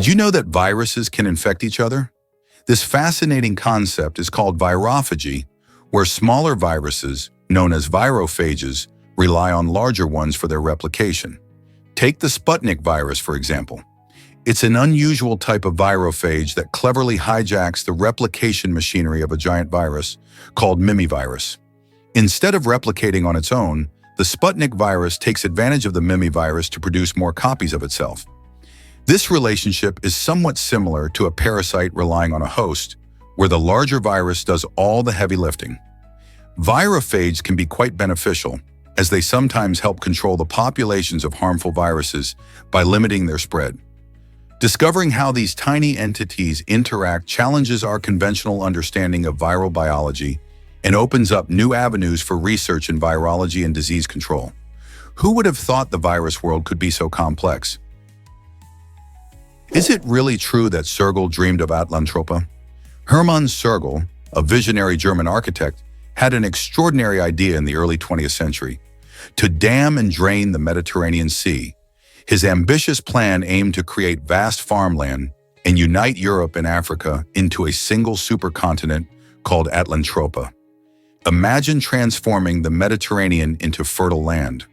Did you know that viruses can infect each other? This fascinating concept is called virophagy, where smaller viruses, known as virophages, rely on larger ones for their replication. Take the Sputnik virus, for example. It's an unusual type of virophage that cleverly hijacks the replication machinery of a giant virus called mimivirus. Instead of replicating on its own, the Sputnik virus takes advantage of the mimivirus to produce more copies of itself. This relationship is somewhat similar to a parasite relying on a host, where the larger virus does all the heavy lifting. Virophages can be quite beneficial, as they sometimes help control the populations of harmful viruses by limiting their spread. Discovering how these tiny entities interact challenges our conventional understanding of viral biology and opens up new avenues for research in virology and disease control. Who would have thought the virus world could be so complex? Is it really true that Sergel dreamed of Atlantropa? Hermann Sergel, a visionary German architect, had an extraordinary idea in the early 20th century: to dam and drain the Mediterranean Sea. His ambitious plan aimed to create vast farmland and unite Europe and Africa into a single supercontinent called Atlantropa. Imagine transforming the Mediterranean into fertile land.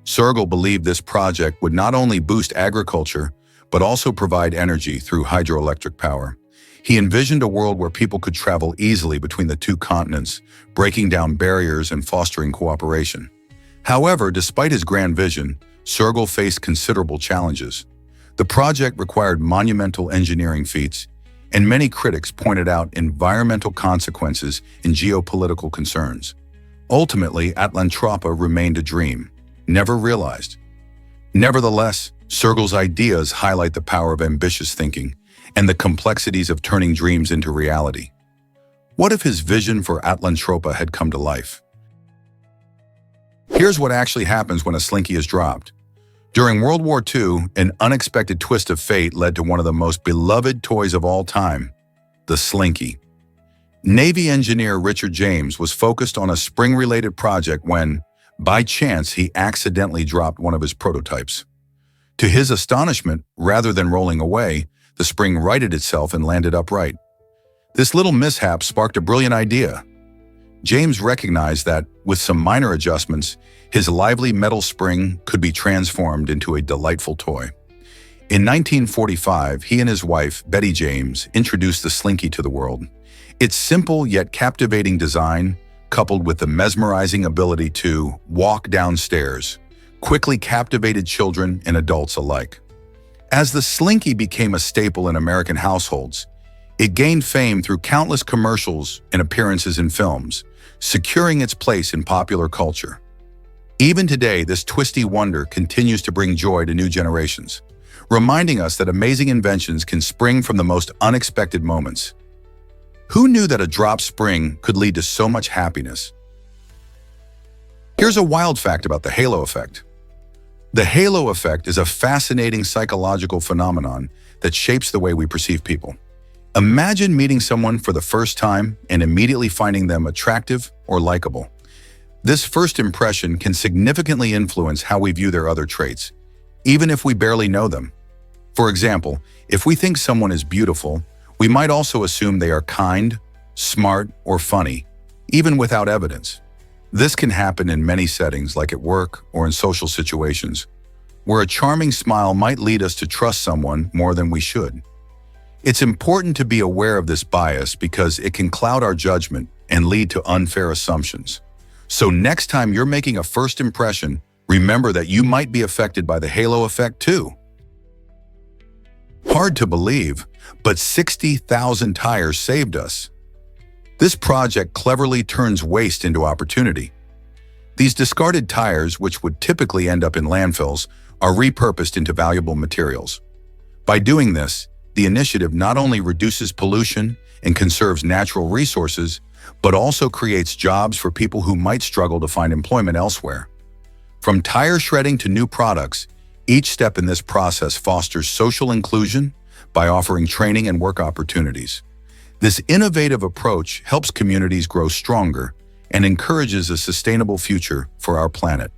Sergel believed this project would not only boost agriculture, but also provide energy through hydroelectric power. He envisioned a world where people could travel easily between the two continents, breaking down barriers and fostering cooperation. However, despite his grand vision, Sergel faced considerable challenges. The project required monumental engineering feats, and many critics pointed out environmental consequences and geopolitical concerns. Ultimately, Atlantropa remained a dream, never realized. Nevertheless, Sergel's ideas highlight the power of ambitious thinking and the complexities of turning dreams into reality. What if his vision for Atlantropa had come to life? Here's what actually happens when a slinky is dropped. During World War II, an unexpected twist of fate led to one of the most beloved toys of all time, the slinky. Navy engineer Richard James was focused on a spring-related project when, by chance, he accidentally dropped one of his prototypes. To his astonishment, rather than rolling away, the spring righted itself and landed upright. This little mishap sparked a brilliant idea. James recognized that, with some minor adjustments, his lively metal spring could be transformed into a delightful toy. In 1945, he and his wife, Betty James, introduced the Slinky to the world. Its simple yet captivating design, coupled with the mesmerizing ability to walk downstairs, quickly captivated children and adults alike. As the Slinky became a staple in American households, it gained fame through countless commercials and appearances in films, securing its place in popular culture. Even today, this twisty wonder continues to bring joy to new generations, reminding us that amazing inventions can spring from the most unexpected moments. Who knew that a drop spring could lead to so much happiness? Here's a wild fact about the halo effect. The halo effect is a fascinating psychological phenomenon that shapes the way we perceive people. Imagine meeting someone for the first time and immediately finding them attractive or likable. This first impression can significantly influence how we view their other traits, even if we barely know them. For example, if we think someone is beautiful, we might also assume they are kind, smart, or funny, even without evidence. This can happen in many settings, like at work or in social situations, where a charming smile might lead us to trust someone more than we should. It's important to be aware of this bias because it can cloud our judgment and lead to unfair assumptions. So next time you're making a first impression, remember that you might be affected by the halo effect too. Hard to believe, but 60,000 tires saved us. This project cleverly turns waste into opportunity. These discarded tires, which would typically end up in landfills, are repurposed into valuable materials. By doing this, the initiative not only reduces pollution and conserves natural resources, but also creates jobs for people who might struggle to find employment elsewhere. From tire shredding to new products, each step in this process fosters social inclusion by offering training and work opportunities. This innovative approach helps communities grow stronger and encourages a sustainable future for our planet.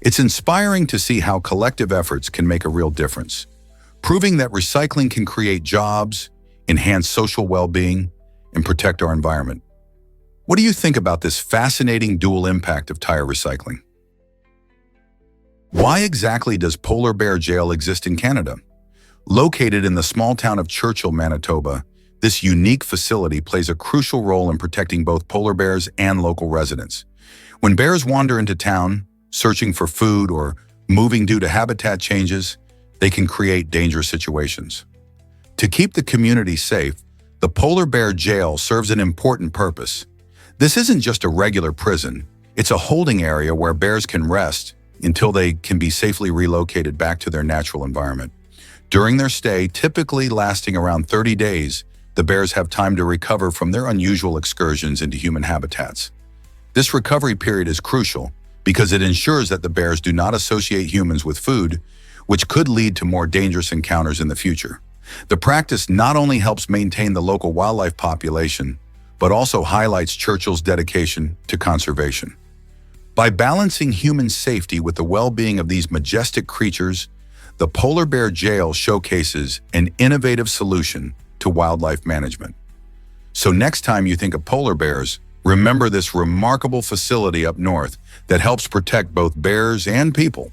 It's inspiring to see how collective efforts can make a real difference. proving that recycling can create jobs, enhance social well-being, and protect our environment. What do you think about this fascinating dual impact of tire recycling? Why exactly does Polar Bear Jail exist in Canada? Located in the small town of Churchill, Manitoba, this unique facility plays a crucial role in protecting both polar bears and local residents. When bears wander into town, searching for food or moving due to habitat changes, they can create dangerous situations. To keep the community safe, the Polar Bear Jail serves an important purpose. This isn't just a regular prison, it's a holding area where bears can rest until they can be safely relocated back to their natural environment. During their stay, typically lasting around 30 days, the bears have time to recover from their unusual excursions into human habitats. This recovery period is crucial because it ensures that the bears do not associate humans with food, which could lead to more dangerous encounters in the future. The practice not only helps maintain the local wildlife population, but also highlights Churchill's dedication to conservation. By balancing human safety with the well-being of these majestic creatures, the Polar Bear Jail showcases an innovative solution to wildlife management. So next time you think of polar bears, remember this remarkable facility up north that helps protect both bears and people.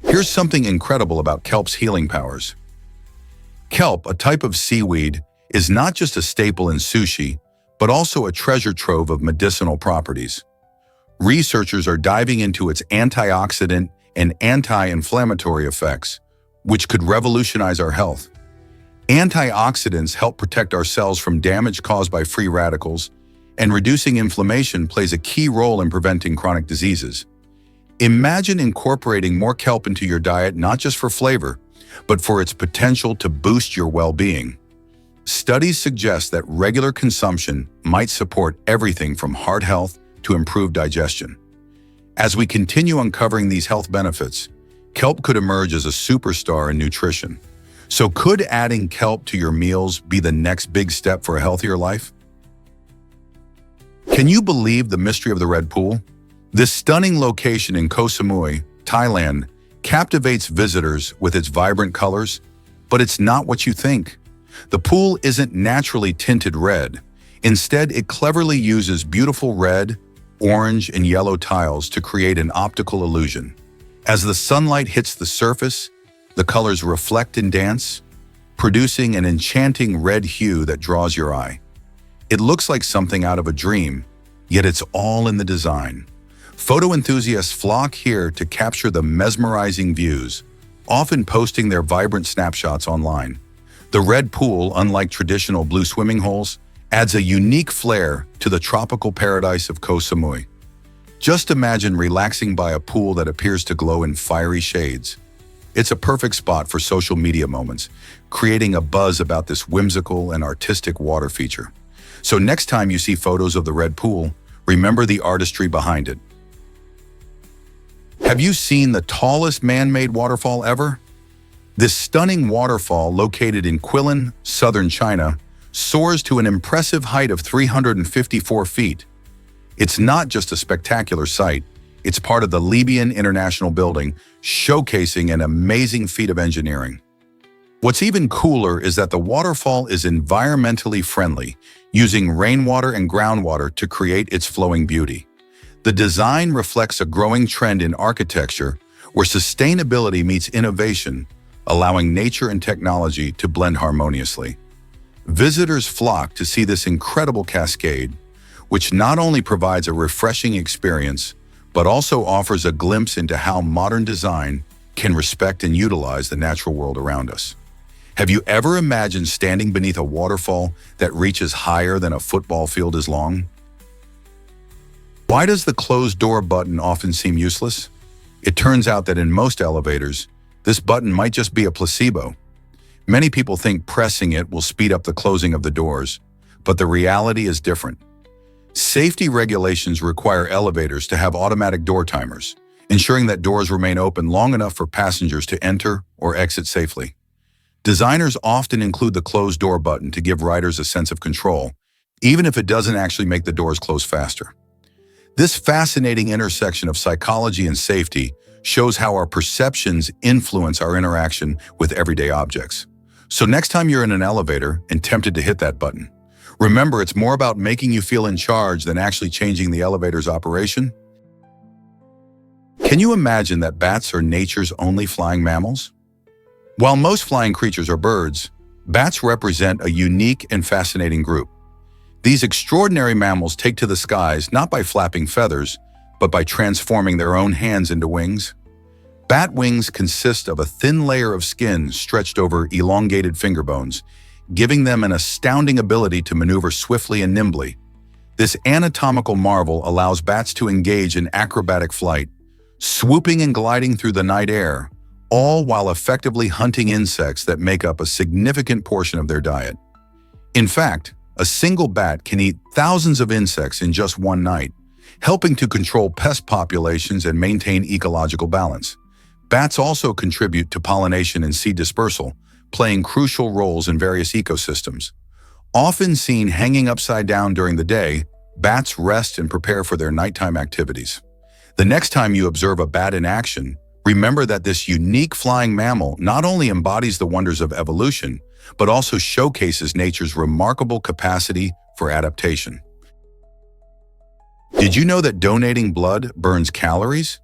Here's something incredible about kelp's healing powers. Kelp, a type of seaweed, is not just a staple in sushi, but also a treasure trove of medicinal properties. Researchers are diving into its antioxidant and anti-inflammatory effects, which could revolutionize our health. Antioxidants help protect our cells from damage caused by free radicals, and reducing inflammation plays a key role in preventing chronic diseases. Imagine incorporating more kelp into your diet not just for flavor, but for its potential to boost your well-being. Studies suggest that regular consumption might support everything from heart health to improved digestion. As we continue uncovering these health benefits, kelp could emerge as a superstar in nutrition. So could adding kelp to your meals be the next big step for a healthier life? Can you believe the mystery of the Red Pool? This stunning location in Koh Samui, Thailand, captivates visitors with its vibrant colors, but it's not what you think. The pool isn't naturally tinted red. Instead, it cleverly uses beautiful red, orange, and yellow tiles to create an optical illusion. As the sunlight hits the surface, the colors reflect and dance, producing an enchanting red hue that draws your eye. It looks like something out of a dream, yet it's all in the design. Photo enthusiasts flock here to capture the mesmerizing views, often posting their vibrant snapshots online. The red pool, unlike traditional blue swimming holes, adds a unique flair to the tropical paradise of Koh Samui. Just imagine relaxing by a pool that appears to glow in fiery shades. It's a perfect spot for social media moments, creating a buzz about this whimsical and artistic water feature. So next time you see photos of the red pool, remember the artistry behind it. Have you seen the tallest man-made waterfall ever? This stunning waterfall, located in Quilin, southern China, soars to an impressive height of 354 feet. It's not just a spectacular sight, it's part of the Libyan International Building, showcasing an amazing feat of engineering. What's even cooler is that the waterfall is environmentally friendly, using rainwater and groundwater to create its flowing beauty. The design reflects a growing trend in architecture where sustainability meets innovation, allowing nature and technology to blend harmoniously. Visitors flock to see this incredible cascade, which not only provides a refreshing experience, but also offers a glimpse into how modern design can respect and utilize the natural world around us. Have you ever imagined standing beneath a waterfall that reaches higher than a football field is long? Why does the closed door button often seem useless? It turns out that in most elevators, this button might just be a placebo. Many people think pressing it will speed up the closing of the doors, but the reality is different. Safety regulations require elevators to have automatic door timers, ensuring that doors remain open long enough for passengers to enter or exit safely. Designers often include the closed door button to give riders a sense of control, even if it doesn't actually make the doors close faster. This fascinating intersection of psychology and safety shows how our perceptions influence our interaction with everyday objects. So next time you're in an elevator and tempted to hit that button, remember it's more about making you feel in charge than actually changing the elevator's operation. Can you imagine that bats are nature's only flying mammals? While most flying creatures are birds, bats represent a unique and fascinating group. These extraordinary mammals take to the skies not by flapping feathers, but by transforming their own hands into wings. Bat wings consist of a thin layer of skin stretched over elongated finger bones, giving them an astounding ability to maneuver swiftly and nimbly. This anatomical marvel allows bats to engage in acrobatic flight, swooping and gliding through the night air, all while effectively hunting insects that make up a significant portion of their diet. In fact, a single bat can eat thousands of insects in just one night, helping to control pest populations and maintain ecological balance. Bats also contribute to pollination and seed dispersal, playing crucial roles in various ecosystems. Often seen hanging upside down during the day, bats rest and prepare for their nighttime activities. The next time you observe a bat in action, remember that this unique flying mammal not only embodies the wonders of evolution, but also showcases nature's remarkable capacity for adaptation. Did you know that donating blood burns calories?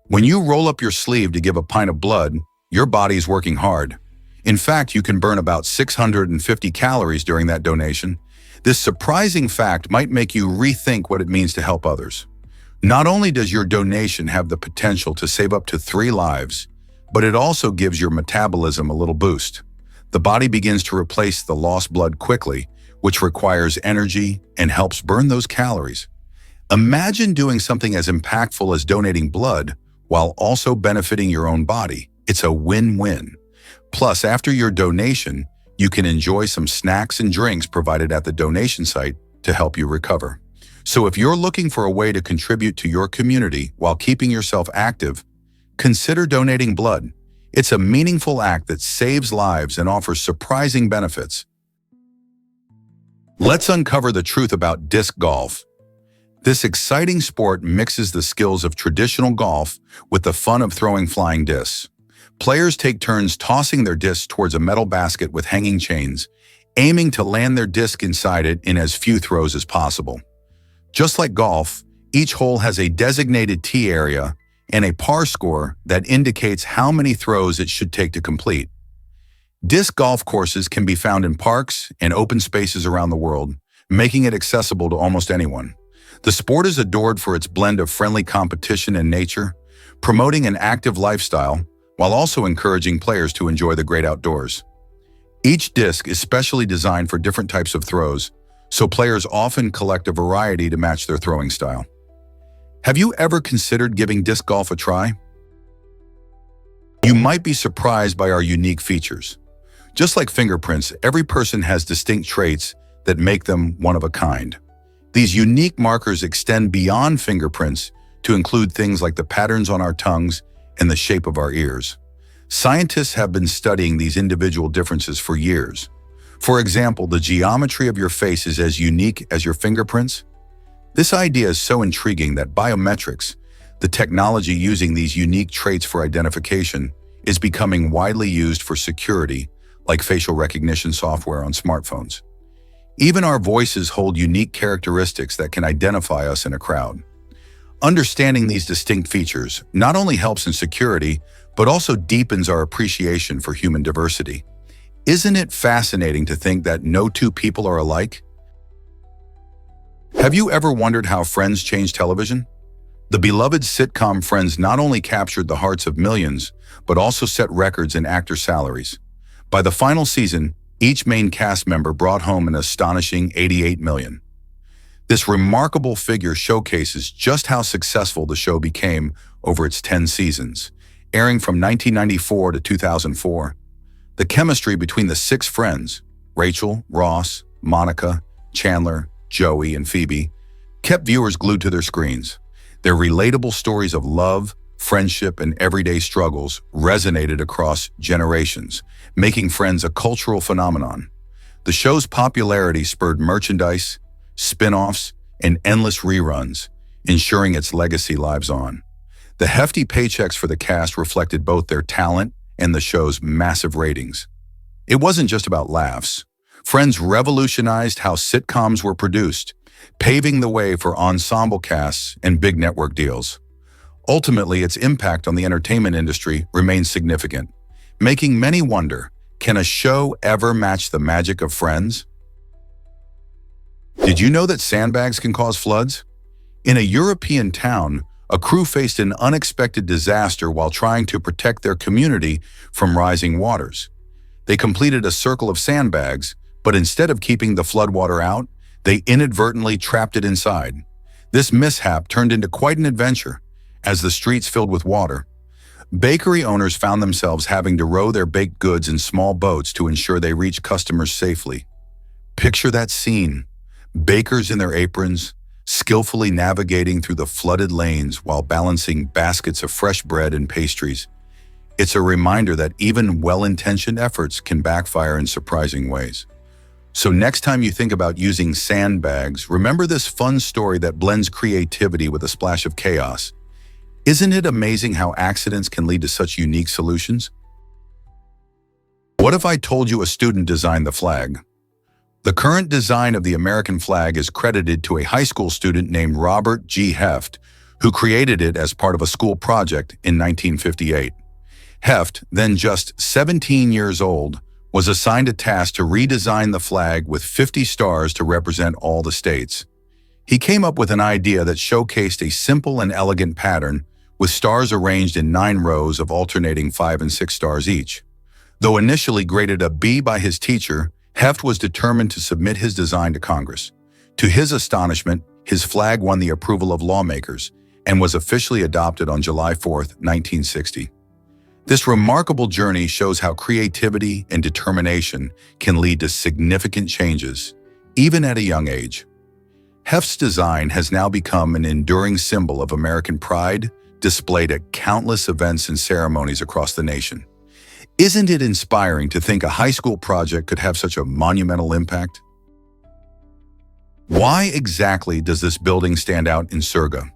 When you roll up your sleeve to give a pint of blood, your body's working hard. In fact, you can burn about 650 calories during that donation. This surprising fact might make you rethink what it means to help others. Not only does your donation have the potential to save up to 3 lives, but it also gives your metabolism a little boost. The body begins to replace the lost blood quickly, which requires energy and helps burn those calories. Imagine doing something as impactful as donating blood while also benefiting your own body. It's a win-win. Plus, after your donation, you can enjoy some snacks and drinks provided at the donation site to help you recover. So if you're looking for a way to contribute to your community while keeping yourself active, consider donating blood. It's a meaningful act that saves lives and offers surprising benefits. Let's uncover the truth about disc golf. This exciting sport mixes the skills of traditional golf with the fun of throwing flying discs. Players take turns tossing their discs towards a metal basket with hanging chains, aiming to land their disc inside it in as few throws as possible. Just like golf, each hole has a designated tee area and a par score that indicates how many throws it should take to complete. Disc golf courses can be found in parks and open spaces around the world, making it accessible to almost anyone. The sport is adored for its blend of friendly competition and nature, promoting an active lifestyle while also encouraging players to enjoy the great outdoors. Each disc is specially designed for different types of throws, so players often collect a variety to match their throwing style. Have you ever considered giving disc golf a try? You might be surprised by our unique features. Just like fingerprints, every person has distinct traits that make them one of a kind. These unique markers extend beyond fingerprints to include things like the patterns on our tongues and the shape of our ears. Scientists have been studying these individual differences for years. For example, the geometry of your face is as unique as your fingerprints. This idea is so intriguing that biometrics, the technology using these unique traits for identification, is becoming widely used for security, like facial recognition software on smartphones. Even our voices hold unique characteristics that can identify us in a crowd. Understanding these distinct features not only helps in security, but also deepens our appreciation for human diversity. Isn't it fascinating to think that no two people are alike? Have you ever wondered how Friends changed television? The beloved sitcom Friends not only captured the hearts of millions, but also set records in actor salaries. By the final season, each main cast member brought home an astonishing $88 million. This remarkable figure showcases just how successful the show became over its 10 seasons, airing from 1994 to 2004. The chemistry between the 6 friends, Rachel, Ross, Monica, Chandler, Joey, and Phoebe, kept viewers glued to their screens. Their relatable stories of love, friendship, and everyday struggles resonated across generations, making Friends a cultural phenomenon. The show's popularity spurred merchandise, spin-offs, and endless reruns, ensuring its legacy lives on. The hefty paychecks for the cast reflected both their talent and the show's massive ratings. It wasn't just about laughs. Friends revolutionized how sitcoms were produced, paving the way for ensemble casts and big network deals. Ultimately, its impact on the entertainment industry remains significant, making many wonder, can a show ever match the magic of Friends? Did you know that sandbags can cause floods? In a European town, a crew faced an unexpected disaster while trying to protect their community from rising waters. They completed a circle of sandbags, but instead of keeping the floodwater out, they inadvertently trapped it inside. This mishap turned into quite an adventure, as the streets filled with water. Bakery owners found themselves having to row their baked goods in small boats to ensure they reached customers safely. Picture that scene. Bakers in their aprons, skillfully navigating through the flooded lanes while balancing baskets of fresh bread and pastries. It's a reminder that even well-intentioned efforts can backfire in surprising ways. So next time you think about using sandbags, remember this fun story that blends creativity with a splash of chaos. Isn't it amazing how accidents can lead to such unique solutions? What if I told you a student designed the flag? The current design of the American flag is credited to a high school student named Robert G. Heft, who created it as part of a school project in 1958. Heft, then just 17 years old, was assigned a task to redesign the flag with 50 stars to represent all the states. He came up with an idea that showcased a simple and elegant pattern with stars arranged in 9 rows of alternating 5 and 6 stars each. Though initially graded a B by his teacher, Heft was determined to submit his design to Congress. To his astonishment, his flag won the approval of lawmakers and was officially adopted on July 4, 1960. This remarkable journey shows how creativity and determination can lead to significant changes, even at a young age. Heft's design has now become an enduring symbol of American pride, displayed at countless events and ceremonies across the nation. Isn't it inspiring to think a high school project could have such a monumental impact? Why exactly does this building stand out in Surga?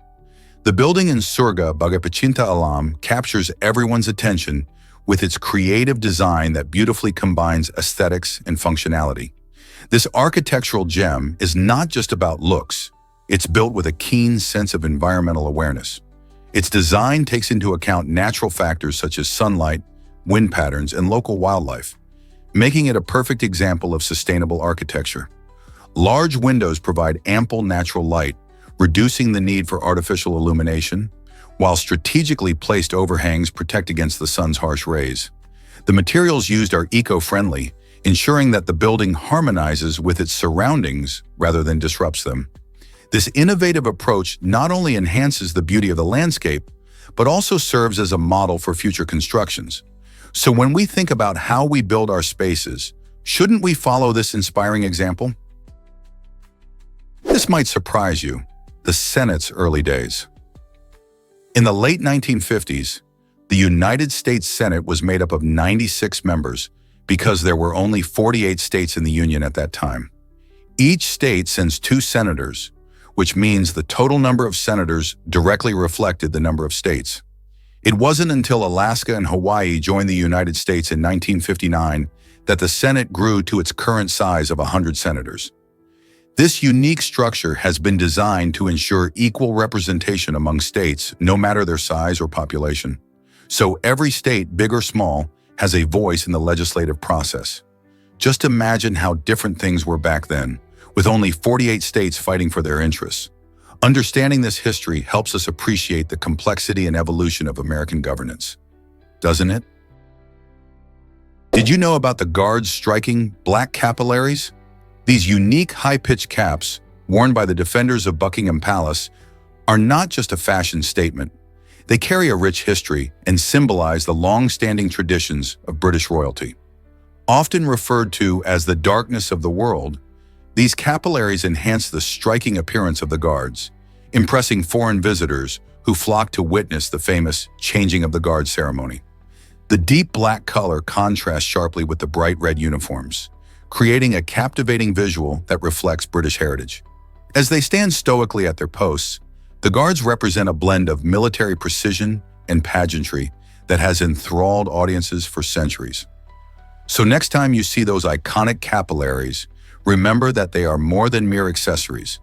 The building in Surga, Bagai Pecinta Alam, captures everyone's attention with its creative design that beautifully combines aesthetics and functionality. This architectural gem is not just about looks. It's built with a keen sense of environmental awareness. Its design takes into account natural factors such as sunlight, wind patterns, and local wildlife, making it a perfect example of sustainable architecture. Large windows provide ample natural light, reducing the need for artificial illumination, while strategically placed overhangs protect against the sun's harsh rays. The materials used are eco-friendly, ensuring that the building harmonizes with its surroundings rather than disrupts them. This innovative approach not only enhances the beauty of the landscape, but also serves as a model for future constructions. So when we think about how we build our spaces, shouldn't we follow this inspiring example? This might surprise you. The Senate's early days. In the late 1950s, the United States Senate was made up of 96 members because there were only 48 states in the Union at that time. Each state sends 2 senators, which means the total number of senators directly reflected the number of states. It wasn't until Alaska and Hawaii joined the United States in 1959 that the Senate grew to its current size of 100 senators. This unique structure has been designed to ensure equal representation among states, no matter their size or population. So every state, big or small, has a voice in the legislative process. Just imagine how different things were back then, with only 48 states fighting for their interests. Understanding this history helps us appreciate the complexity and evolution of American governance, doesn't it? Did you know about the Guards' striking black capillaries? These unique high-pitched caps, worn by the defenders of Buckingham Palace, are not just a fashion statement. They carry a rich history and symbolize the long-standing traditions of British royalty. Often referred to as the darkness of the world, these capillaries enhance the striking appearance of the Guards, impressing foreign visitors who flock to witness the famous changing of the guard ceremony. The deep black color contrasts sharply with the bright red uniforms, creating a captivating visual that reflects British heritage. As they stand stoically at their posts, The guards represent a blend of military precision and pageantry that has enthralled audiences for centuries. So next time you see those iconic capillaries, remember that they are more than mere accessories.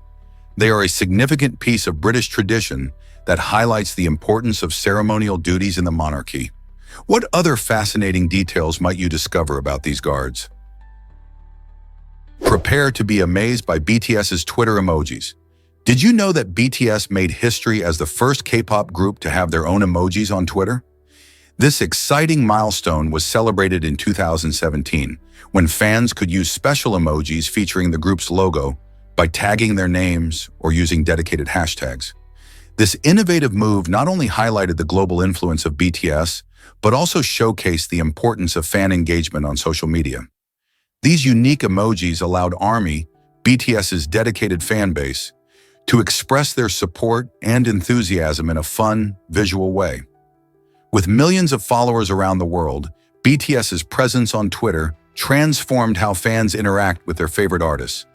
They are a significant piece of British tradition that highlights the importance of ceremonial duties in the monarchy. What other fascinating details might you discover about these guards? Prepare to be amazed by BTS's Twitter emojis. Did you know that BTS made history as the first K-pop group to have their own emojis on Twitter? This exciting milestone was celebrated in 2017, when fans could use special emojis featuring the group's logo by tagging their names or using dedicated hashtags. This innovative move not only highlighted the global influence of BTS, but also showcased the importance of fan engagement on social media. These unique emojis allowed ARMY, BTS's dedicated fan base, to express their support and enthusiasm in a fun, visual way. With millions of followers around the world, BTS's presence on Twitter transformed how fans interact with their favorite artists.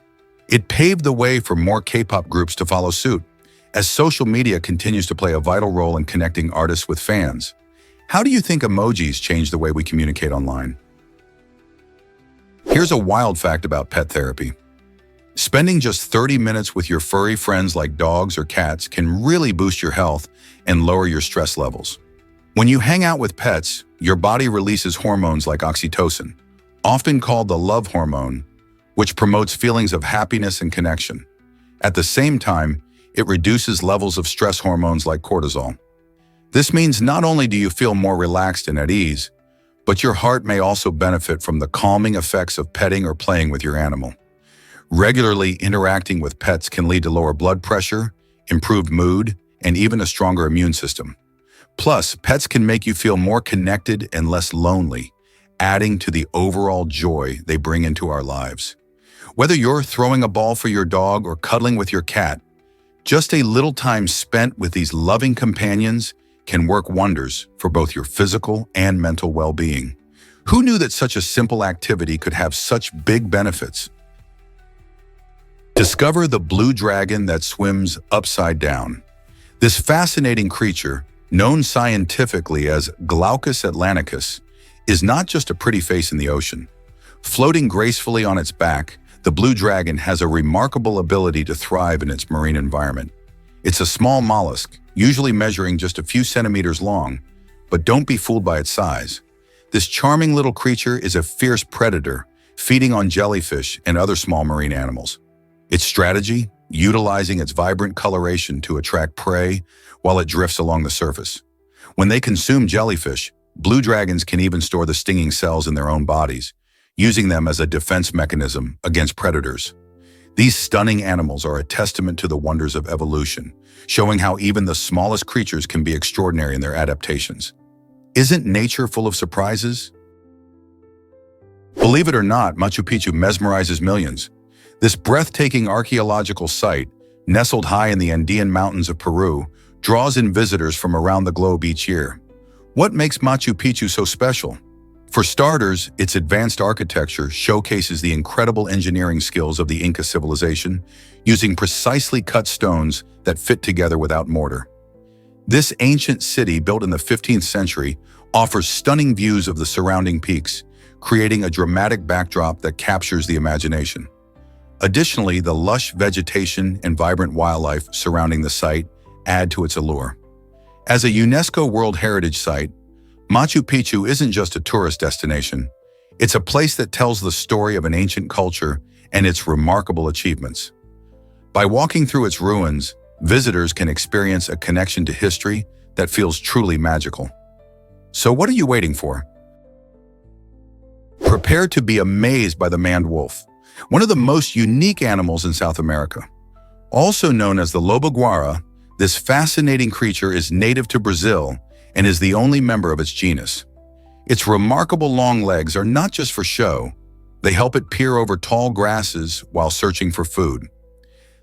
It paved the way for more K-pop groups to follow suit, as social media continues to play a vital role in connecting artists with fans. How do you think emojis change the way we communicate online? Here's a wild fact about pet therapy. Spending just 30 minutes with your furry friends like dogs or cats can really boost your health and lower your stress levels. When you hang out with pets, your body releases hormones like oxytocin, often called the love hormone, which promotes feelings of happiness and connection. At the same time, it reduces levels of stress hormones like cortisol. This means not only do you feel more relaxed and at ease, but your heart may also benefit from the calming effects of petting or playing with your animal. Regularly interacting with pets can lead to lower blood pressure, improved mood, and even a stronger immune system. Plus, pets can make you feel more connected and less lonely, adding to the overall joy they bring into our lives. Whether you're throwing a ball for your dog or cuddling with your cat, just a little time spent with these loving companions can work wonders for both your physical and mental well-being. Who knew that such a simple activity could have such big benefits? Discover the blue dragon that swims upside down. This fascinating creature, known scientifically as Glaucus atlanticus, is not just a pretty face in the ocean. Floating gracefully on its back, the blue dragon has a remarkable ability to thrive in its marine environment. It's a small mollusk, usually measuring just a few centimeters long, but don't be fooled by its size. This charming little creature is a fierce predator, feeding on jellyfish and other small marine animals. Its strategy, utilizing its vibrant coloration to attract prey while it drifts along the surface. When they consume jellyfish, blue dragons can even store the stinging cells in their own bodies, using them as a defense mechanism against predators. These stunning animals are a testament to the wonders of evolution, showing how even the smallest creatures can be extraordinary in their adaptations. Isn't nature full of surprises? Believe it or not, Machu Picchu mesmerizes millions. This breathtaking archaeological site, nestled high in the Andean mountains of Peru, draws in visitors from around the globe each year. What makes Machu Picchu so special? For starters, its advanced architecture showcases the incredible engineering skills of the Inca civilization, using precisely cut stones that fit together without mortar. This ancient city, built in the 15th century, offers stunning views of the surrounding peaks, creating a dramatic backdrop that captures the imagination. Additionally, the lush vegetation and vibrant wildlife surrounding the site add to its allure. As a UNESCO World Heritage Site, Machu Picchu isn't just a tourist destination. It's a place that tells the story of an ancient culture and its remarkable achievements. By walking through its ruins, visitors can experience a connection to history that feels truly magical. So what are you waiting for? Prepare to be amazed by the maned wolf, one of the most unique animals in South America. Also known as the lobo-guara, this fascinating creature is native to Brazil and is the only member of its genus. Its remarkable long legs are not just for show. They help it peer over tall grasses while searching for food.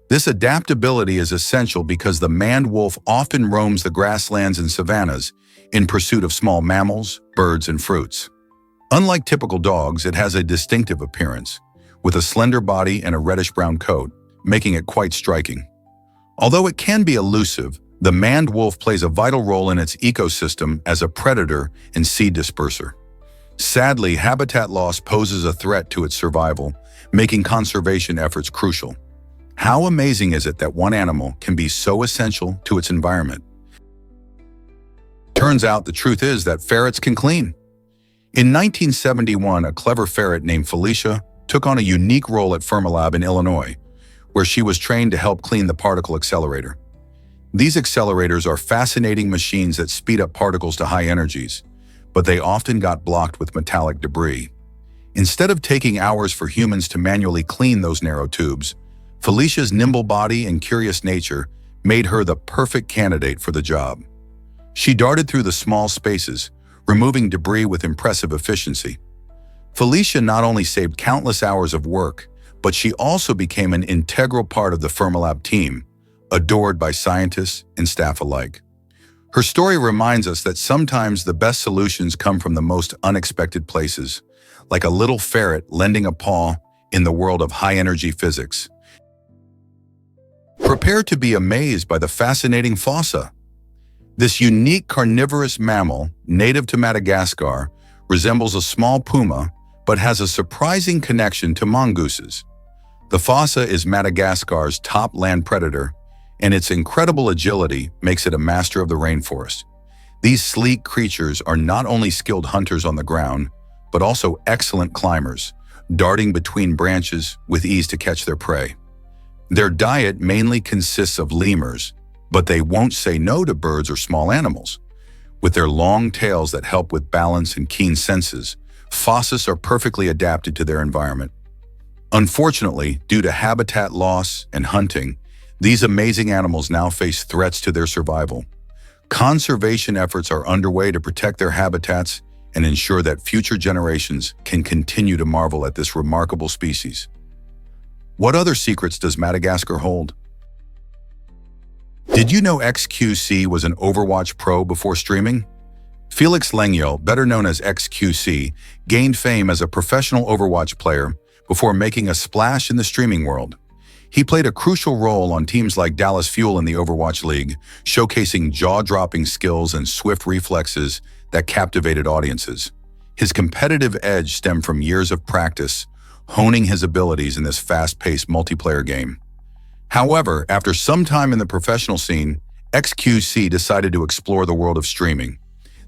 This adaptability is essential because the maned wolf often roams the grasslands and savannas in pursuit of small mammals, birds, and fruits. Unlike typical dogs, it has a distinctive appearance, with a slender body and a reddish-brown coat, making it quite striking. Although it can be elusive, the maned wolf plays a vital role in its ecosystem as a predator and seed disperser. Sadly, habitat loss poses a threat to its survival, making conservation efforts crucial. How amazing is it that one animal can be so essential to its environment? Turns out the truth is that ferrets can clean. In 1971, a clever ferret named Felicia took on a unique role at Fermilab in Illinois, where she was trained to help clean the particle accelerator. These accelerators are fascinating machines that speed up particles to high energies, but they often got blocked with metallic debris. Instead of taking hours for humans to manually clean those narrow tubes, Felicia's nimble body and curious nature made her the perfect candidate for the job. She darted through the small spaces, removing debris with impressive efficiency. Felicia not only saved countless hours of work, but she also became an integral part of the Fermilab team, adored by scientists and staff alike. Her story reminds us that sometimes the best solutions come from the most unexpected places, like a little ferret lending a paw in the world of high-energy physics. Prepare to be amazed by the fascinating fossa. This unique carnivorous mammal, native to Madagascar, resembles a small puma, but has a surprising connection to mongooses. The fossa is Madagascar's top land predator, and its incredible agility makes it a master of the rainforest. These sleek creatures are not only skilled hunters on the ground, but also excellent climbers, darting between branches with ease to catch their prey. Their diet mainly consists of lemurs, but they won't say no to birds or small animals. With their long tails that help with balance and keen senses, fosses are perfectly adapted to their environment. Unfortunately, due to habitat loss and hunting, these amazing animals now face threats to their survival. Conservation efforts are underway to protect their habitats and ensure that future generations can continue to marvel at this remarkable species. What other secrets does Madagascar hold? Did you know XQC was an Overwatch pro before streaming? Felix Lengyel, better known as XQC, gained fame as a professional Overwatch player before making a splash in the streaming world. He played a crucial role on teams like Dallas Fuel in the Overwatch League, showcasing jaw-dropping skills and swift reflexes that captivated audiences. His competitive edge stemmed from years of practice, honing his abilities in this fast-paced multiplayer game. However, after some time in the professional scene, XQC decided to explore the world of streaming.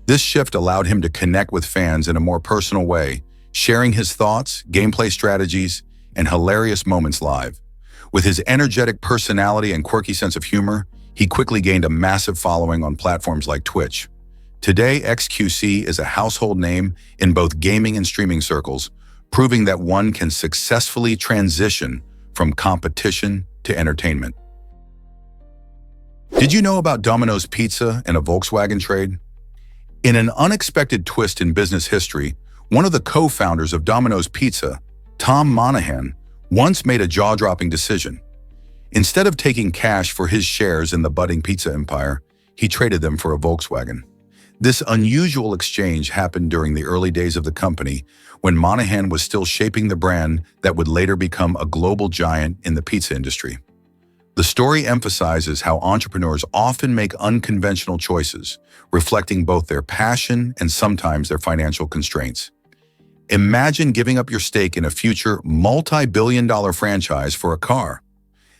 This shift allowed him to connect with fans in a more personal way, sharing his thoughts, gameplay strategies, and hilarious moments live. With his energetic personality and quirky sense of humor, he quickly gained a massive following on platforms like Twitch. Today, XQC is a household name in both gaming and streaming circles, proving that one can successfully transition from competition to entertainment. Did you know about Domino's Pizza and a Volkswagen trade? In an unexpected twist in business history, one of the co-founders of Domino's Pizza, Tom Monahan, once made a jaw-dropping decision. Instead of taking cash for his shares in the budding pizza empire, he traded them for a Volkswagen. This unusual exchange happened during the early days of the company, when Monahan was still shaping the brand that would later become a global giant in the pizza industry. The story emphasizes how entrepreneurs often make unconventional choices, reflecting both their passion and sometimes their financial constraints. Imagine giving up your stake in a future multi-billion-dollar franchise for a car.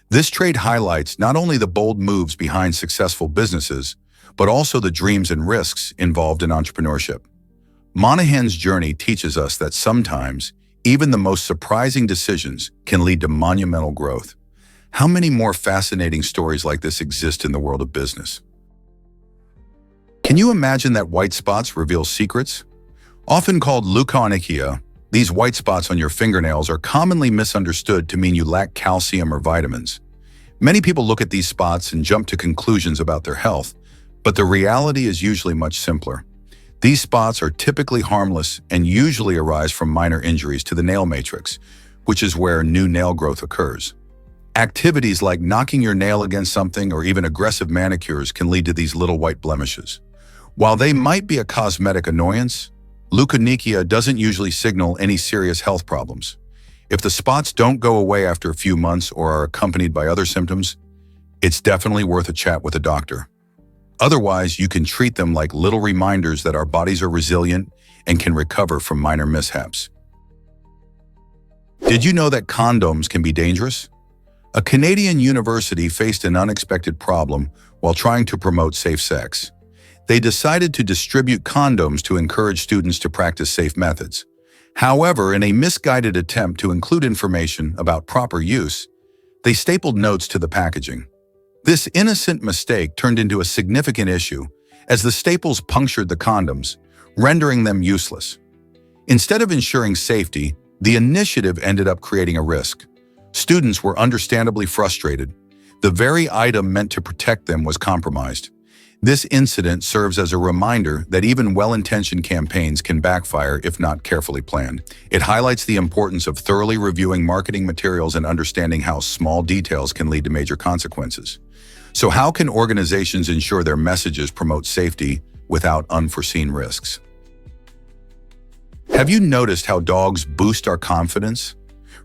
This trade highlights not only the bold moves behind successful businesses, but also the dreams and risks involved in entrepreneurship. Monahan's journey teaches us that sometimes, even the most surprising decisions can lead to monumental growth. How many more fascinating stories like this exist in the world of business? Can you imagine that white spots reveal secrets? Often called leukonychia, these white spots on your fingernails are commonly misunderstood to mean you lack calcium or vitamins. Many people look at these spots and jump to conclusions about their health, but the reality is usually much simpler. These spots are typically harmless and usually arise from minor injuries to the nail matrix, which is where new nail growth occurs. Activities like knocking your nail against something or even aggressive manicures can lead to these little white blemishes. While they might be a cosmetic annoyance, leukonychia doesn't usually signal any serious health problems. If the spots don't go away after a few months or are accompanied by other symptoms, it's definitely worth a chat with a doctor. Otherwise, you can treat them like little reminders that our bodies are resilient and can recover from minor mishaps. Did you know that condoms can be dangerous? A Canadian university faced an unexpected problem while trying to promote safe sex. They decided to distribute condoms to encourage students to practice safe methods. However, in a misguided attempt to include information about proper use, they stapled notes to the packaging. This innocent mistake turned into a significant issue as the staples punctured the condoms, rendering them useless. Instead of ensuring safety, the initiative ended up creating a risk. Students were understandably frustrated. The very item meant to protect them was compromised. This incident serves as a reminder that even well-intentioned campaigns can backfire if not carefully planned. It highlights the importance of thoroughly reviewing marketing materials and understanding how small details can lead to major consequences. So how can organizations ensure their messages promote safety without unforeseen risks? Have you noticed how dogs boost our confidence?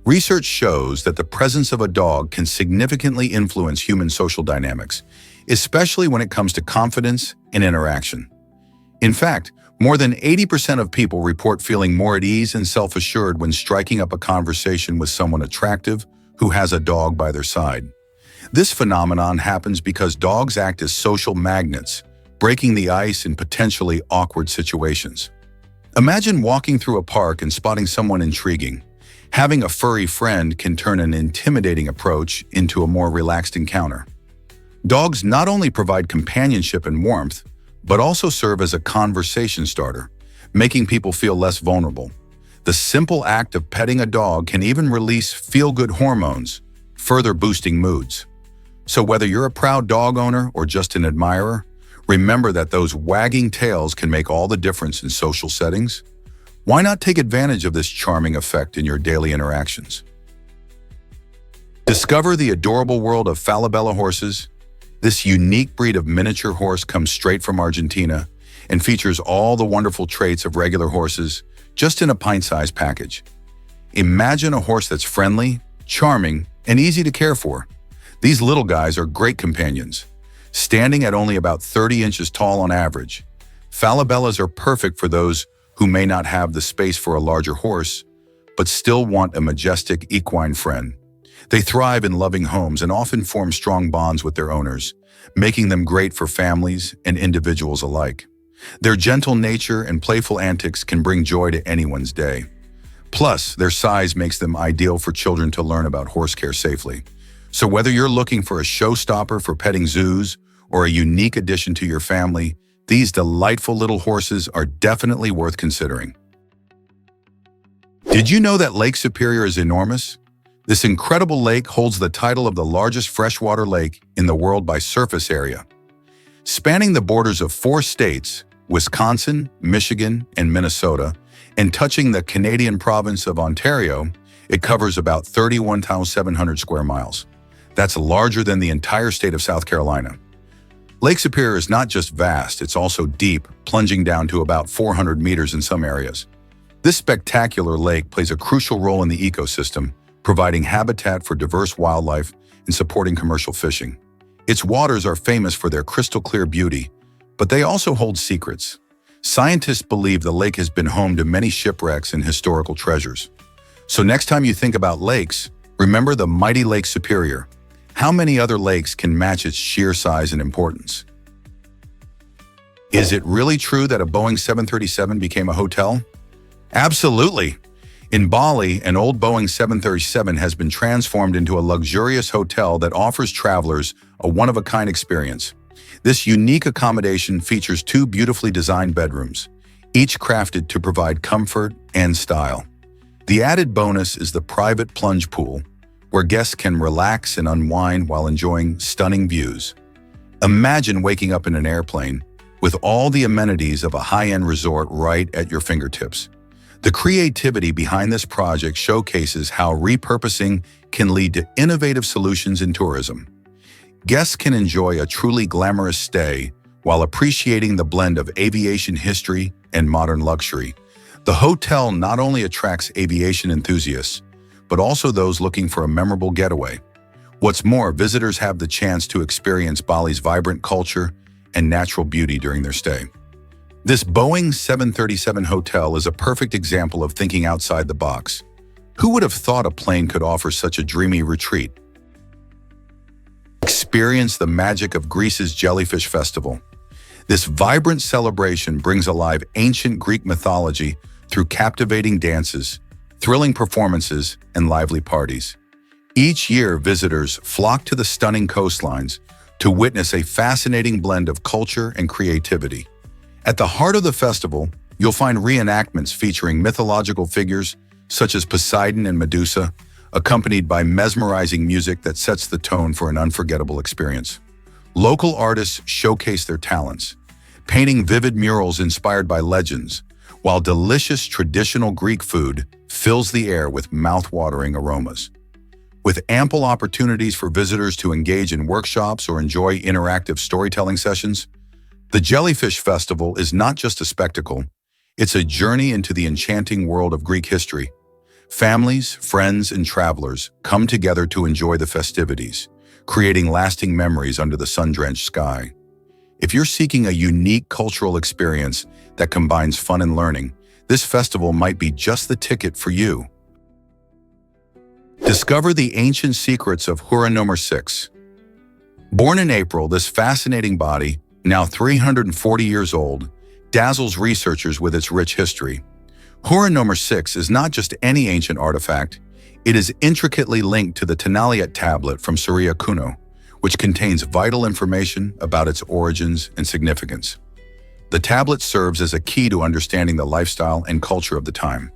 Research shows that the presence of a dog can significantly influence human social dynamics, especially when it comes to confidence and interaction. In fact, more than 80% of people report feeling more at ease and self-assured when striking up a conversation with someone attractive who has a dog by their side. This phenomenon happens because dogs act as social magnets, breaking the ice in potentially awkward situations. Imagine walking through a park and spotting someone intriguing. Having a furry friend can turn an intimidating approach into a more relaxed encounter. Dogs not only provide companionship and warmth, but also serve as a conversation starter, making people feel less vulnerable. The simple act of petting a dog can even release feel-good hormones, further boosting moods. So whether you're a proud dog owner or just an admirer, remember that those wagging tails can make all the difference in social settings. Why not take advantage of this charming effect in your daily interactions? Discover the adorable world of Falabella horses. This unique breed of miniature horse comes straight from Argentina and features all the wonderful traits of regular horses, just in a pint-sized package. Imagine a horse that's friendly, charming, and easy to care for. These little guys are great companions. Standing at only about 30 inches tall on average, Falabellas are perfect for those who may not have the space for a larger horse, but still want a majestic equine friend. They thrive in loving homes and often form strong bonds with their owners, making them great for families and individuals alike. Their gentle nature and playful antics can bring joy to anyone's day. Plus, their size makes them ideal for children to learn about horse care safely. So whether you're looking for a showstopper for petting zoos or a unique addition to your family, these delightful little horses are definitely worth considering. Did you know that Lake Superior is enormous? This incredible lake holds the title of the largest freshwater lake in the world by surface area. Spanning the borders of 4 states, Wisconsin, Michigan, and Minnesota, and touching the Canadian province of Ontario, it covers about 31,700 square miles. That's larger than the entire state of South Carolina. Lake Superior is not just vast, it's also deep, plunging down to about 400 meters in some areas. This spectacular lake plays a crucial role in the ecosystem, providing habitat for diverse wildlife and supporting commercial fishing. Its waters are famous for their crystal-clear beauty, but they also hold secrets. Scientists believe the lake has been home to many shipwrecks and historical treasures. So next time you think about lakes, remember the mighty Lake Superior. How many other lakes can match its sheer size and importance? Is it really true that a Boeing 737 became a hotel? Absolutely. In Bali, an old Boeing 737 has been transformed into a luxurious hotel that offers travelers a one-of-a-kind experience. This unique accommodation features 2 beautifully designed bedrooms, each crafted to provide comfort and style. The added bonus is the private plunge pool, where guests can relax and unwind while enjoying stunning views. Imagine waking up in an airplane with all the amenities of a high-end resort right at your fingertips. The creativity behind this project showcases how repurposing can lead to innovative solutions in tourism. Guests can enjoy a truly glamorous stay while appreciating the blend of aviation history and modern luxury. The hotel not only attracts aviation enthusiasts, but also those looking for a memorable getaway. What's more, visitors have the chance to experience Bali's vibrant culture and natural beauty during their stay. This Boeing 737 hotel is a perfect example of thinking outside the box. Who would have thought a plane could offer such a dreamy retreat? Experience the magic of Greece's Jellyfish Festival. This vibrant celebration brings alive ancient Greek mythology through captivating dances, thrilling performances, and lively parties. Each year, visitors flock to the stunning coastlines to witness a fascinating blend of culture and creativity. At the heart of the festival, you'll find reenactments featuring mythological figures such as Poseidon and Medusa, accompanied by mesmerizing music that sets the tone for an unforgettable experience. Local artists showcase their talents, painting vivid murals inspired by legends, while delicious traditional Greek food fills the air with mouth-watering aromas. With ample opportunities for visitors to engage in workshops or enjoy interactive storytelling sessions, the Jellyfish Festival is not just a spectacle, it's a journey into the enchanting world of Greek history. Families, friends, and travelers come together to enjoy the festivities, creating lasting memories under the sun-drenched sky. If you're seeking a unique cultural experience that combines fun and learning, this festival might be just the ticket for you. Discover the ancient secrets of Hura No. 6. Born in April, this fascinating body, now 340 years old, dazzles researchers with its rich history. Hura No. 6 is not just any ancient artifact, it is intricately linked to the Tenaliat tablet from Surya Kuno, which contains vital information about its origins and significance. The tablet serves as a key to understanding the lifestyle and culture of the time.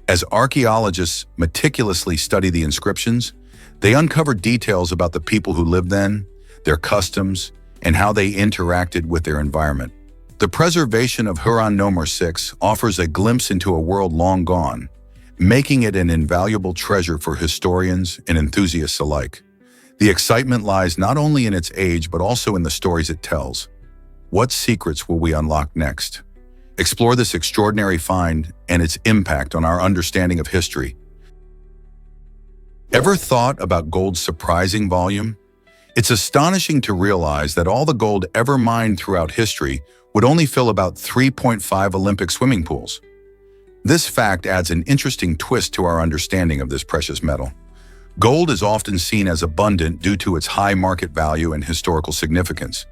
As archaeologists meticulously study the inscriptions, they uncover details about the people who lived then, their customs, and how they interacted with their environment. The preservation of Hura No. 6 offers a glimpse into a world long gone, making it an invaluable treasure for historians and enthusiasts alike. The excitement lies not only in its age but also in the stories it tells. What secrets will we unlock next? Explore this extraordinary find and its impact on our understanding of history. Ever thought about gold's surprising volume? It's astonishing to realize that all the gold ever mined throughout history would only fill about 3.5 Olympic swimming pools. This fact adds an interesting twist to our understanding of this precious metal. Gold is often seen as abundant due to its high market value and historical significance,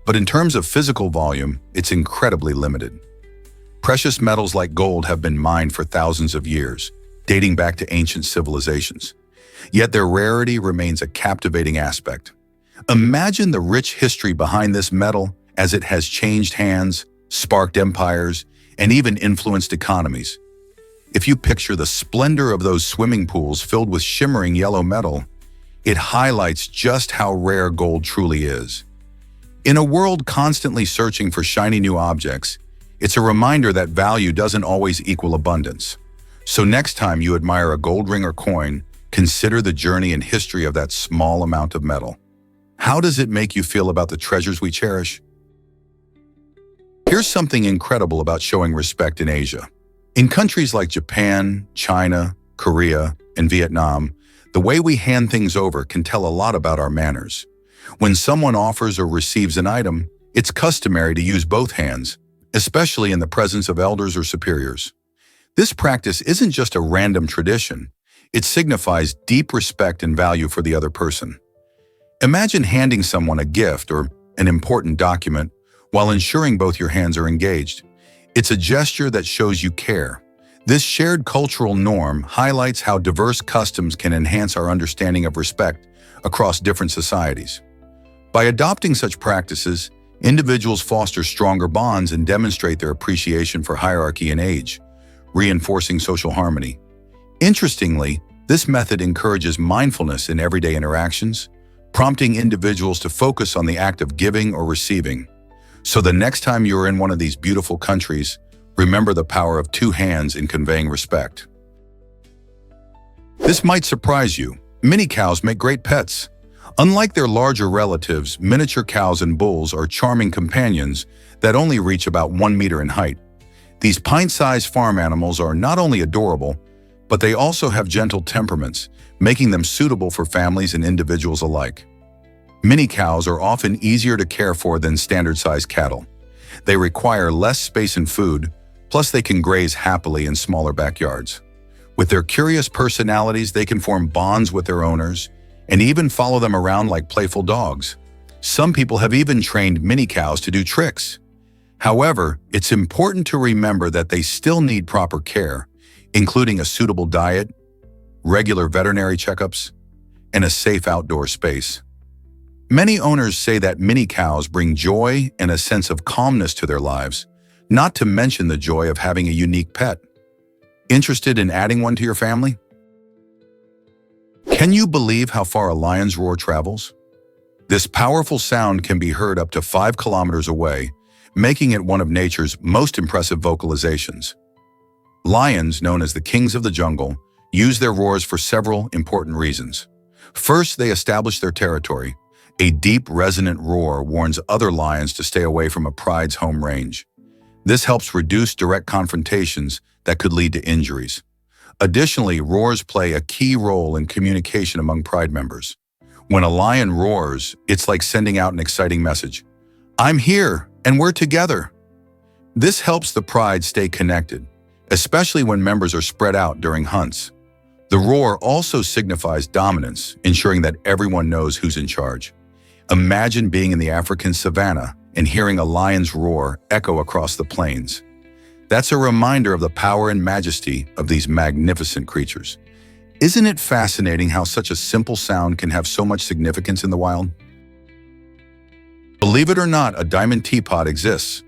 but in terms of physical volume, it's incredibly limited. Precious metals like gold have been mined for thousands of years, dating back to ancient civilizations. Yet their rarity remains a captivating aspect. Imagine the rich history behind this metal as it has changed hands, sparked empires, and even influenced economies. If you picture the splendor of those swimming pools filled with shimmering yellow metal, it highlights just how rare gold truly is. In a world constantly searching for shiny new objects, it's a reminder that value doesn't always equal abundance. So next time you admire a gold ring or coin, consider the journey and history of that small amount of metal. How does it make you feel about the treasures we cherish? Here's something incredible about showing respect in Asia. In countries like Japan, China, Korea, and Vietnam, the way we hand things over can tell a lot about our manners. When someone offers or receives an item, it's customary to use both hands, especially in the presence of elders or superiors. This practice isn't just a random tradition, it signifies deep respect and value for the other person. Imagine handing someone a gift or an important document while ensuring both your hands are engaged. It's a gesture that shows you care. This shared cultural norm highlights how diverse customs can enhance our understanding of respect across different societies. By adopting such practices, individuals foster stronger bonds and demonstrate their appreciation for hierarchy and age, reinforcing social harmony. Interestingly, this method encourages mindfulness in everyday interactions, prompting individuals to focus on the act of giving or receiving. So the next time you're in one of these beautiful countries, remember the power of two hands in conveying respect. This might surprise you. Mini cows make great pets. Unlike their larger relatives, miniature cows and bulls are charming companions that only reach about 1 meter in height. These pint-sized farm animals are not only adorable, but they also have gentle temperaments, making them suitable for families and individuals alike. Mini cows are often easier to care for than standard-sized cattle. They require less space and food, plus they can graze happily in smaller backyards. With their curious personalities, they can form bonds with their owners and even follow them around like playful dogs. Some people have even trained mini cows to do tricks. However, it's important to remember that they still need proper care, including a suitable diet, regular veterinary checkups, and a safe outdoor space. Many owners say that mini cows bring joy and a sense of calmness to their lives, not to mention the joy of having a unique pet. Interested in adding one to your family? Can you believe how far a lion's roar travels? This powerful sound can be heard up to 5 kilometers away, making it one of nature's most impressive vocalizations. Lions, known as the kings of the jungle, use their roars for several important reasons. First, they establish their territory. A deep, resonant roar warns other lions to stay away from a pride's home range. This helps reduce direct confrontations that could lead to injuries. Additionally, roars play a key role in communication among pride members. When a lion roars, it's like sending out an exciting message. I'm here, and we're together. This helps the pride stay connected, especially when members are spread out during hunts. The roar also signifies dominance, ensuring that everyone knows who's in charge. Imagine being in the African savanna and hearing a lion's roar echo across the plains. That's a reminder of the power and majesty of these magnificent creatures. Isn't it fascinating how such a simple sound can have so much significance in the wild? Believe it or not, a diamond teapot exists.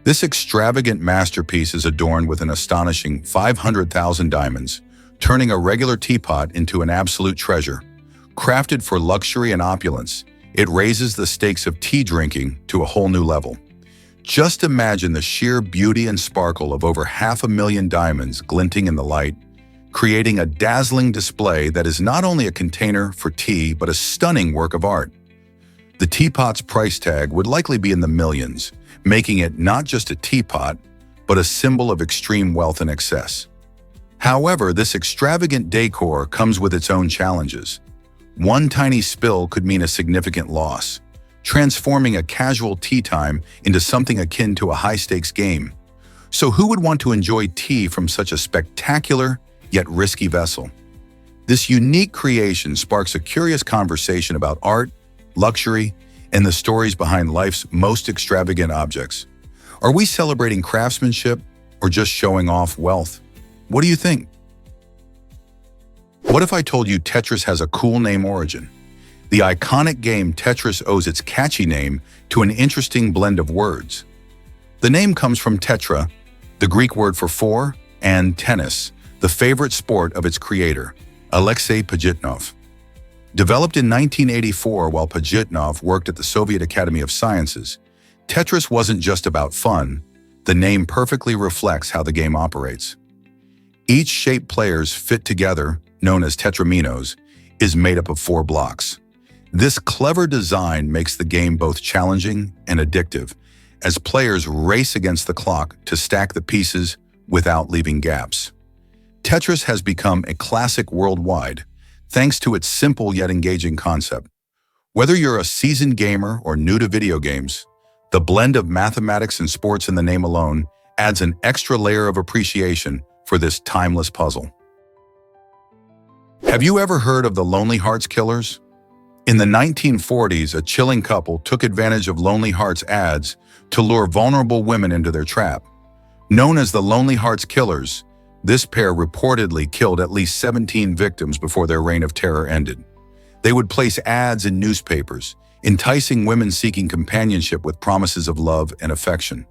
This extravagant masterpiece is adorned with an astonishing 500,000 diamonds, turning a regular teapot into an absolute treasure. Crafted for luxury and opulence, it raises the stakes of tea drinking to a whole new level. Just imagine the sheer beauty and sparkle of over 500,000 diamonds glinting in the light, creating a dazzling display that is not only a container for tea, but a stunning work of art. The teapot's price tag would likely be in the millions, making it not just a teapot, but a symbol of extreme wealth and excess. However, this extravagant decor comes with its own challenges. One tiny spill could mean a significant loss, transforming a casual tea time into something akin to a high-stakes game. So who would want to enjoy tea from such a spectacular yet risky vessel? This unique creation sparks a curious conversation about art, luxury, and the stories behind life's most extravagant objects. Are we celebrating craftsmanship or just showing off wealth? What do you think? What if I told you Tetris has a cool name origin? The iconic game Tetris owes its catchy name to an interesting blend of words. The name comes from tetra, the Greek word for four, and tennis, the favorite sport of its creator, Alexei Pajitnov. Developed in 1984 while Pajitnov worked at the Soviet Academy of Sciences, Tetris wasn't just about fun. The name perfectly reflects how the game operates. Each shape players fit together, known as tetraminos, is made up of 4 blocks. This clever design makes the game both challenging and addictive, as players race against the clock to stack the pieces without leaving gaps. Tetris has become a classic worldwide, thanks to its simple yet engaging concept. Whether you're a seasoned gamer or new to video games, the blend of mathematics and sports in the name alone adds an extra layer of appreciation for this timeless puzzle. Have you ever heard of the Lonely Hearts Killers? In the 1940s, a chilling couple took advantage of Lonely Hearts ads to lure vulnerable women into their trap. Known as the Lonely Hearts Killers, this pair reportedly killed at least 17 victims before their reign of terror ended. They would place ads in newspapers, enticing women seeking companionship with promises of love and affection.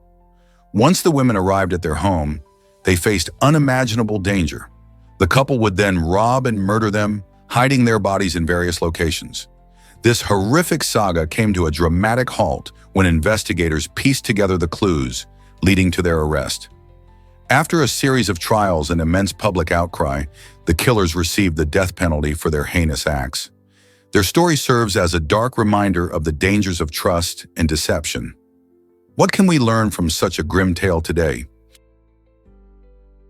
Once the women arrived at their home, they faced unimaginable danger. The couple would then rob and murder them, hiding their bodies in various locations. This horrific saga came to a dramatic halt when investigators pieced together the clues, leading to their arrest. After a series of trials and immense public outcry, the killers received the death penalty for their heinous acts. Their story serves as a dark reminder of the dangers of trust and deception. What can we learn from such a grim tale today?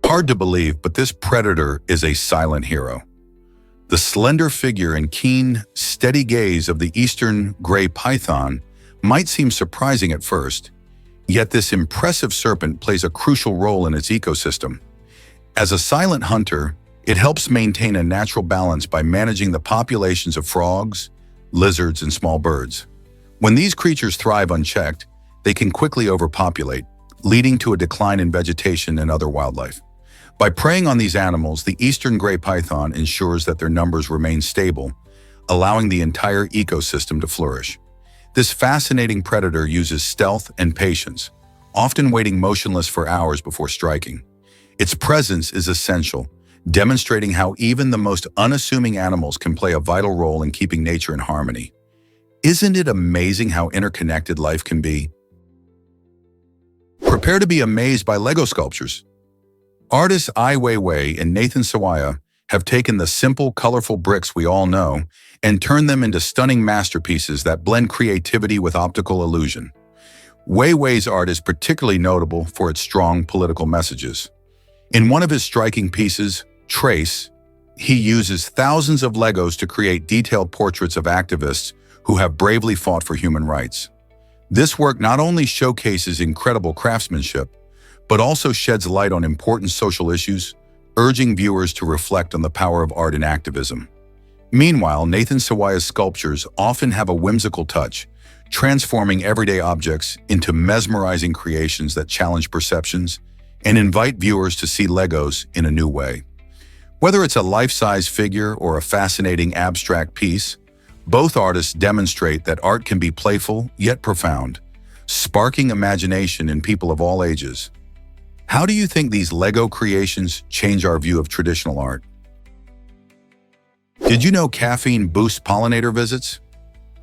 Hard to believe, but this predator is a silent hero. The slender figure and keen, steady gaze of the eastern gray python might seem surprising at first, yet this impressive serpent plays a crucial role in its ecosystem. As a silent hunter, it helps maintain a natural balance by managing the populations of frogs, lizards, and small birds. When these creatures thrive unchecked, they can quickly overpopulate, leading to a decline in vegetation and other wildlife. By preying on these animals, the eastern gray python ensures that their numbers remain stable, allowing the entire ecosystem to flourish. This fascinating predator uses stealth and patience, often waiting motionless for hours before striking. Its presence is essential, demonstrating how even the most unassuming animals can play a vital role in keeping nature in harmony. Isn't it amazing how interconnected life can be? Prepare to be amazed by Lego sculptures. Artists Ai Weiwei and Nathan Sawaya have taken the simple, colorful bricks we all know and turned them into stunning masterpieces that blend creativity with optical illusion. Weiwei's art is particularly notable for its strong political messages. In one of his striking pieces, Trace, he uses thousands of Legos to create detailed portraits of activists who have bravely fought for human rights. This work not only showcases incredible craftsmanship, but also sheds light on important social issues, urging viewers to reflect on the power of art and activism. Meanwhile, Nathan Sawaya's sculptures often have a whimsical touch, transforming everyday objects into mesmerizing creations that challenge perceptions and invite viewers to see Legos in a new way. Whether it's a life-size figure or a fascinating abstract piece, both artists demonstrate that art can be playful yet profound, sparking imagination in people of all ages. How do you think these Lego creations change our view of traditional art? Did you know caffeine boosts pollinator visits?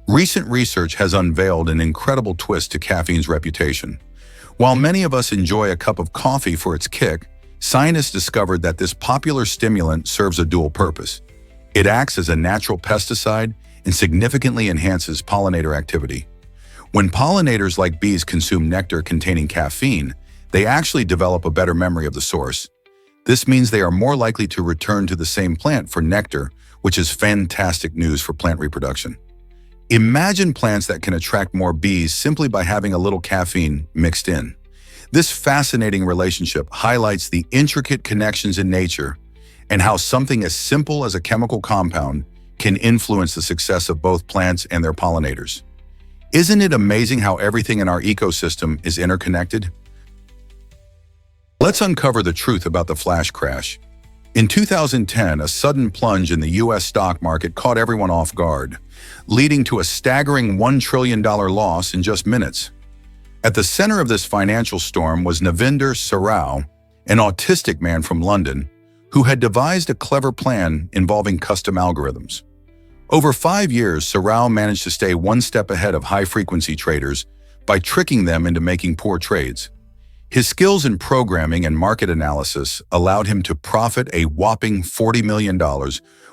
Recent research has unveiled an incredible twist to caffeine's reputation. While many of us enjoy a cup of coffee for its kick, scientists discovered that this popular stimulant serves a dual purpose. It acts as a natural pesticide and significantly enhances pollinator activity. When pollinators like bees consume nectar containing caffeine, they actually develop a better memory of the source. This means they are more likely to return to the same plant for nectar, which is fantastic news for plant reproduction. Imagine plants that can attract more bees simply by having a little caffeine mixed in. This fascinating relationship highlights the intricate connections in nature and how something as simple as a chemical compound can influence the success of both plants and their pollinators. Isn't it amazing how everything in our ecosystem is interconnected? Let's uncover the truth about the flash crash. In 2010, a sudden plunge in the U.S. stock market caught everyone off guard, leading to a staggering $1 trillion loss in just minutes. At the center of this financial storm was Navinder Sarao, an autistic man from London, who had devised a clever plan involving custom algorithms. Over 5 years, Sarao managed to stay one step ahead of high-frequency traders by tricking them into making poor trades. His skills in programming and market analysis allowed him to profit a whopping $40 million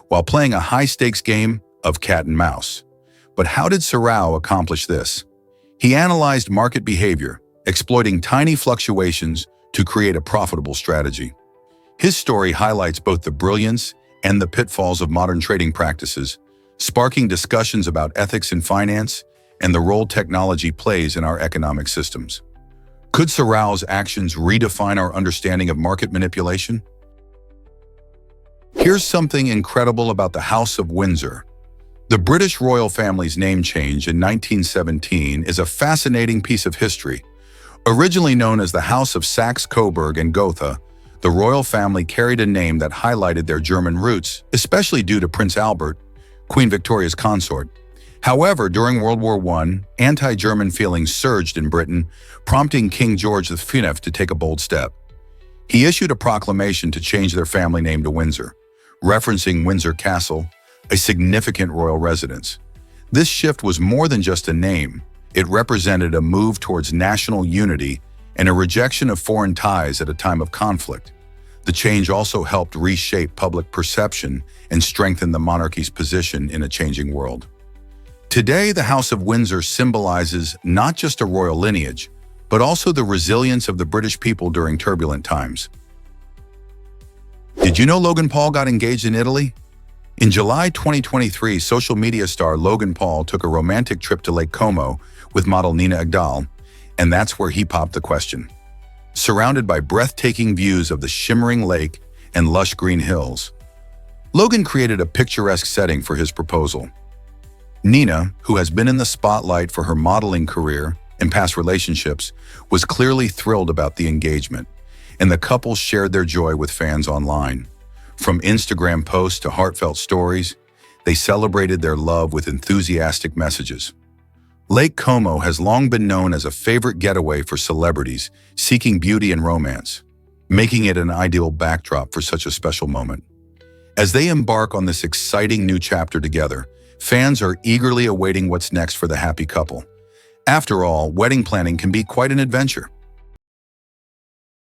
while playing a high-stakes game of cat and mouse. But how did Sarao accomplish this? He analyzed market behavior, exploiting tiny fluctuations to create a profitable strategy. His story highlights both the brilliance and the pitfalls of modern trading practices, sparking discussions about ethics in finance and the role technology plays in our economic systems. Could Sarao's actions redefine our understanding of market manipulation? Here's something incredible about the House of Windsor. The British royal family's name change in 1917 is a fascinating piece of history. Originally known as the House of Saxe-Coburg and Gotha, the royal family carried a name that highlighted their German roots, especially due to Prince Albert, Queen Victoria's consort. However, during World War I, anti-German feelings surged in Britain, prompting King George V to take a bold step. He issued a proclamation to change their family name to Windsor, referencing Windsor Castle, a significant royal residence. This shift was more than just a name. It represented a move towards national unity and a rejection of foreign ties at a time of conflict. The change also helped reshape public perception and strengthen the monarchy's position in a changing world. Today, the House of Windsor symbolizes not just a royal lineage, but also the resilience of the British people during turbulent times. Did you know Logan Paul got engaged in Italy? In July 2023, social media star Logan Paul took a romantic trip to Lake Como with model Nina Agdal, and that's where he popped the question. Surrounded by breathtaking views of the shimmering lake and lush green hills, Logan created a picturesque setting for his proposal. Nina, who has been in the spotlight for her modeling career and past relationships, was clearly thrilled about the engagement, and the couple shared their joy with fans online. From Instagram posts to heartfelt stories, they celebrated their love with enthusiastic messages. Lake Como has long been known as a favorite getaway for celebrities seeking beauty and romance, making it an ideal backdrop for such a special moment. As they embark on this exciting new chapter together, fans are eagerly awaiting what's next for the happy couple. After all, wedding planning can be quite an adventure.